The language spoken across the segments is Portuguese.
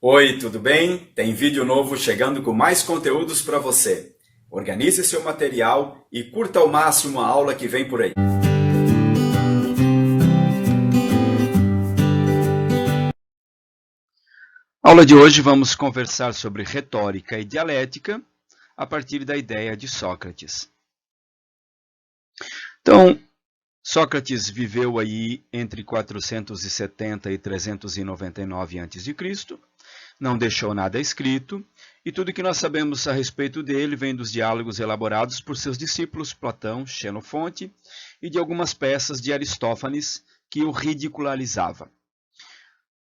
Oi, tudo bem? Tem vídeo novo chegando com mais conteúdos para você. Organize seu material e curta ao máximo a aula que vem por aí. Aula de hoje vamos conversar sobre retórica e dialética a partir da ideia de Sócrates. Então, Sócrates viveu aí entre 470 e 399 a.C., não deixou nada escrito, e tudo que nós sabemos a respeito dele vem dos diálogos elaborados por seus discípulos Platão, Xenofonte e de algumas peças de Aristófanes que o ridicularizava.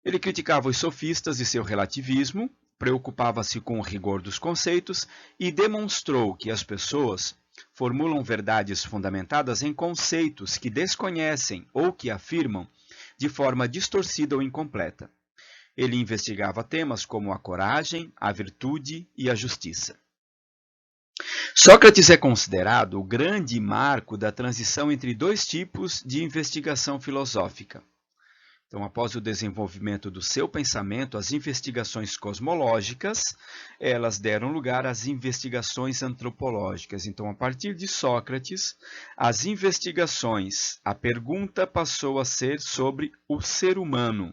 Ele criticava os sofistas e seu relativismo, preocupava-se com o rigor dos conceitos e demonstrou que as pessoas formulam verdades fundamentadas em conceitos que desconhecem ou que afirmam de forma distorcida ou incompleta. Ele investigava temas como a coragem, a virtude e a justiça. Sócrates é considerado o grande marco da transição entre dois tipos de investigação filosófica. Então, após o desenvolvimento do seu pensamento, as investigações cosmológicas, elas deram lugar às investigações antropológicas. Então, a partir de Sócrates, as investigações, a pergunta passou a ser sobre o ser humano,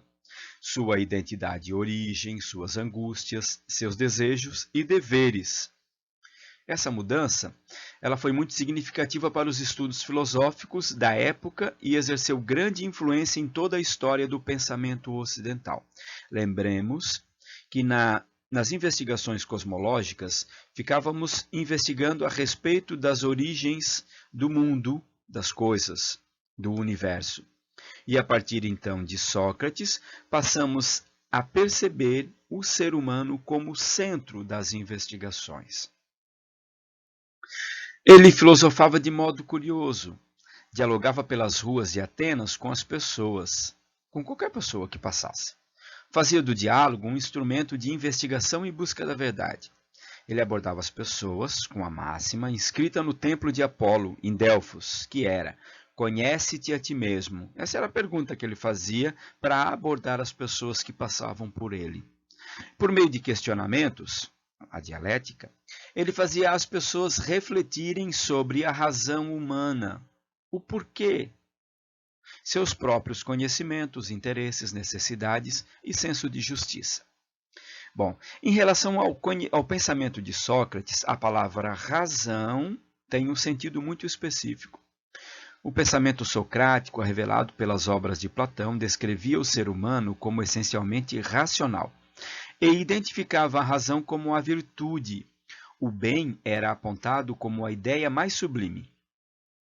sua identidade e origem, suas angústias, seus desejos e deveres. Essa mudança ela foi muito significativa para os estudos filosóficos da época e exerceu grande influência em toda a história do pensamento ocidental. Lembremos que nas investigações cosmológicas ficávamos investigando a respeito das origens do mundo, das coisas, do universo. E a partir então de Sócrates, passamos a perceber o ser humano como centro das investigações. Ele filosofava de modo curioso, dialogava pelas ruas de Atenas com as pessoas, com qualquer pessoa que passasse. Fazia do diálogo um instrumento de investigação e busca da verdade. Ele abordava as pessoas com a máxima inscrita no templo de Apolo, em Delfos, que era: conhece-te a ti mesmo. Essa era a pergunta que ele fazia para abordar as pessoas que passavam por ele. Por meio de questionamentos, a dialética, ele fazia as pessoas refletirem sobre a razão humana, o porquê, seus próprios conhecimentos, interesses, necessidades e senso de justiça. Bom, em relação ao pensamento de Sócrates, a palavra razão tem um sentido muito específico. O pensamento socrático, revelado pelas obras de Platão, descrevia o ser humano como essencialmente racional e identificava a razão como a virtude. O bem era apontado como a ideia mais sublime,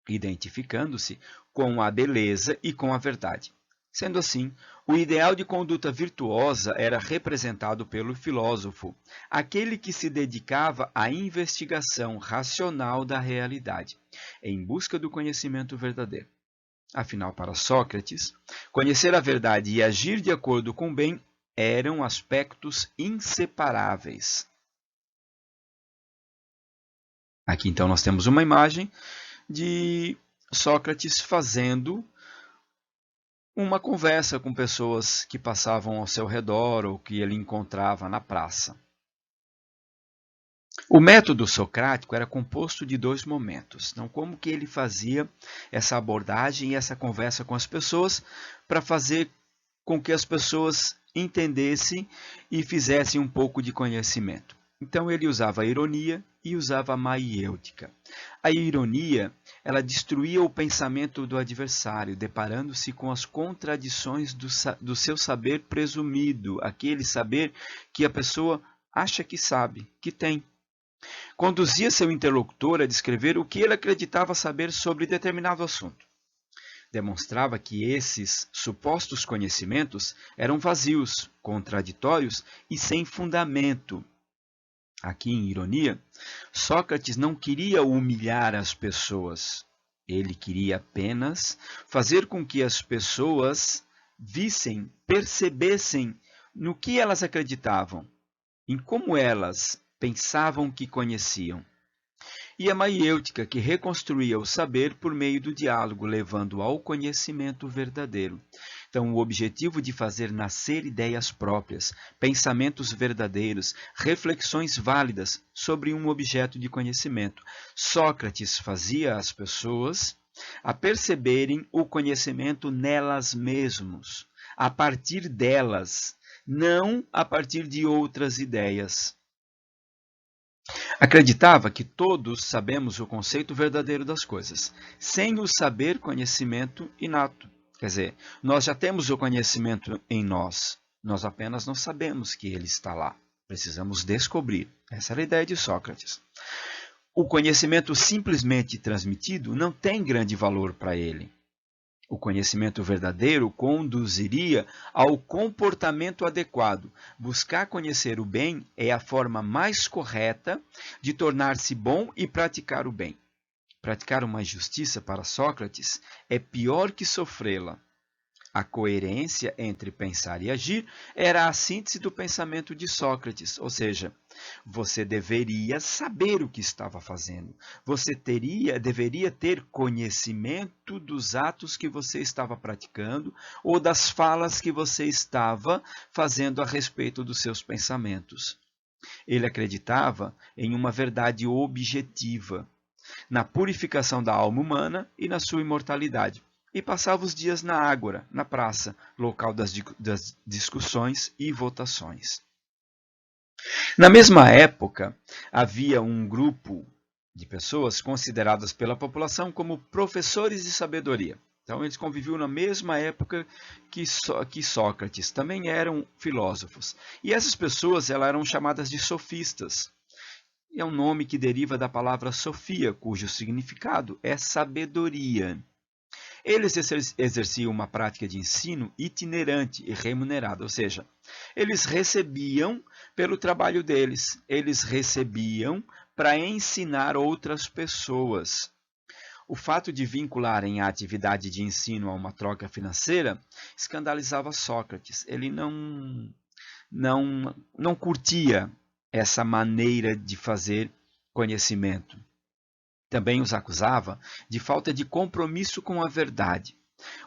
identificando-se com a beleza e com a verdade. Sendo assim, o ideal de conduta virtuosa era representado pelo filósofo, aquele que se dedicava à investigação racional da realidade, em busca do conhecimento verdadeiro. Afinal, para Sócrates, conhecer a verdade e agir de acordo com o bem eram aspectos inseparáveis. Aqui, então, nós temos uma imagem de Sócrates fazendo uma conversa com pessoas que passavam ao seu redor ou que ele encontrava na praça. O método socrático era composto de dois momentos. Então, como que ele fazia essa abordagem e essa conversa com as pessoas para fazer com que as pessoas entendessem e fizessem um pouco de conhecimento? Então, ele usava a ironia e usava a maiêutica. A ironia, ela destruía o pensamento do adversário, deparando-se com as contradições do seu saber presumido, aquele saber que a pessoa acha que sabe, que tem. Conduzia seu interlocutor a descrever o que ele acreditava saber sobre determinado assunto. Demonstrava que esses supostos conhecimentos eram vazios, contraditórios e sem fundamento. Aqui, em ironia, Sócrates não queria humilhar as pessoas. Ele queria apenas fazer com que as pessoas vissem, percebessem no que elas acreditavam, em como elas pensavam que conheciam. E a maiêutica, que reconstruía o saber por meio do diálogo, levando ao conhecimento verdadeiro. Então, o objetivo de fazer nascer ideias próprias, pensamentos verdadeiros, reflexões válidas sobre um objeto de conhecimento. Sócrates fazia as pessoas a perceberem o conhecimento nelas mesmas, a partir delas, não a partir de outras ideias. Acreditava que todos sabemos o conceito verdadeiro das coisas, sem o saber conhecimento inato. Quer dizer, nós já temos o conhecimento em nós, nós apenas não sabemos que ele está lá. Precisamos descobrir. Essa era a ideia de Sócrates. O conhecimento simplesmente transmitido não tem grande valor para ele. O conhecimento verdadeiro conduziria ao comportamento adequado. Buscar conhecer o bem é a forma mais correta de tornar-se bom e praticar o bem. Praticar uma justiça para Sócrates é pior que sofrê-la. A coerência entre pensar e agir era a síntese do pensamento de Sócrates, ou seja, você deveria saber o que estava fazendo. Você deveria ter conhecimento dos atos que você estava praticando ou das falas que você estava fazendo a respeito dos seus pensamentos. Ele acreditava em uma verdade objetiva, na purificação da alma humana e na sua imortalidade. E passava os dias na ágora, na praça, local das discussões e votações. Na mesma época, havia um grupo de pessoas consideradas pela população como professores de sabedoria. Então, eles conviviam na mesma época que Sócrates, também eram filósofos. E essas pessoas eram chamadas de sofistas. É um nome que deriva da palavra sofia, cujo significado é sabedoria. Eles exerciam uma prática de ensino itinerante e remunerada, ou seja, eles recebiam pelo trabalho deles, eles recebiam para ensinar outras pessoas. O fato de vincularem a atividade de ensino a uma troca financeira escandalizava Sócrates. Ele não curtia essa maneira de fazer conhecimento. Também os acusava de falta de compromisso com a verdade,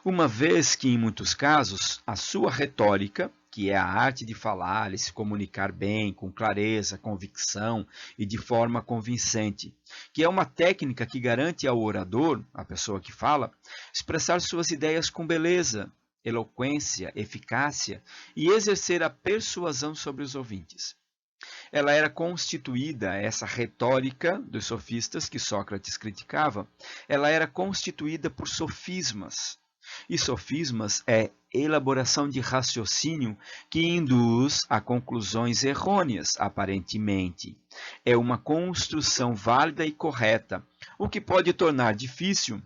uma vez que, em muitos casos, a sua retórica, que é a arte de falar e se comunicar bem, com clareza, convicção e de forma convincente, que é uma técnica que garante ao orador, a pessoa que fala, expressar suas ideias com beleza, eloquência, eficácia e exercer a persuasão sobre os ouvintes. Ela era constituída, essa retórica dos sofistas que Sócrates criticava, ela era constituída por sofismas. E sofismas é elaboração de raciocínio que induz a conclusões errôneas, aparentemente. É uma construção válida e correta, o que pode tornar difícil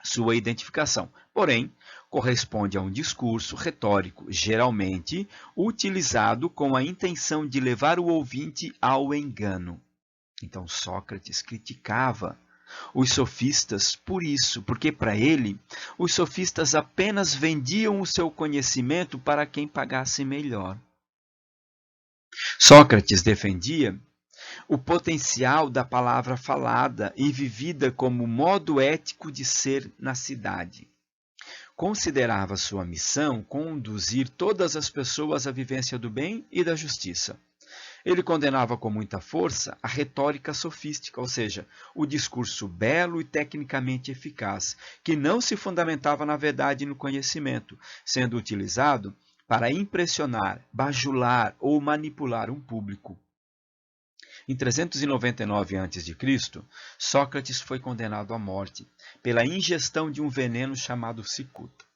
sua identificação. Porém, corresponde a um discurso retórico, geralmente utilizado com a intenção de levar o ouvinte ao engano. Então, Sócrates criticava os sofistas por isso, porque para ele, os sofistas apenas vendiam o seu conhecimento para quem pagasse melhor. Sócrates defendia o potencial da palavra falada e vivida como modo ético de ser na cidade. Considerava sua missão conduzir todas as pessoas à vivência do bem e da justiça. Ele condenava com muita força a retórica sofística, ou seja, o discurso belo e tecnicamente eficaz, que não se fundamentava na verdade e no conhecimento, sendo utilizado para impressionar, bajular ou manipular um público. Em 399 a.C., Sócrates foi condenado à morte pela ingestão de um veneno chamado cicuta.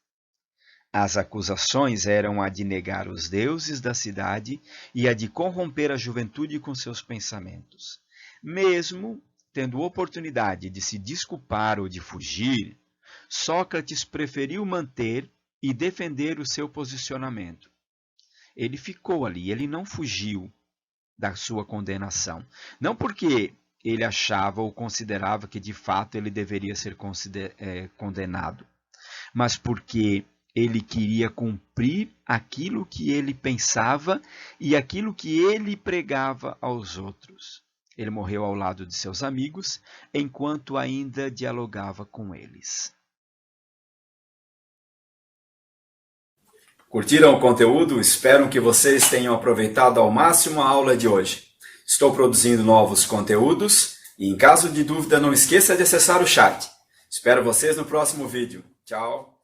As acusações eram a de negar os deuses da cidade e a de corromper a juventude com seus pensamentos. Mesmo tendo oportunidade de se desculpar ou de fugir, Sócrates preferiu manter e defender o seu posicionamento. Ele ficou ali, ele não fugiu da sua condenação. Não porque ele achava ou considerava que de fato ele deveria ser condenado, mas porque ele queria cumprir aquilo que ele pensava e aquilo que ele pregava aos outros. Ele morreu ao lado de seus amigos, enquanto ainda dialogava com eles. Curtiram o conteúdo? Espero que vocês tenham aproveitado ao máximo a aula de hoje. Estou produzindo novos conteúdos e, em caso de dúvida, não esqueça de acessar o chat. Espero vocês no próximo vídeo. Tchau!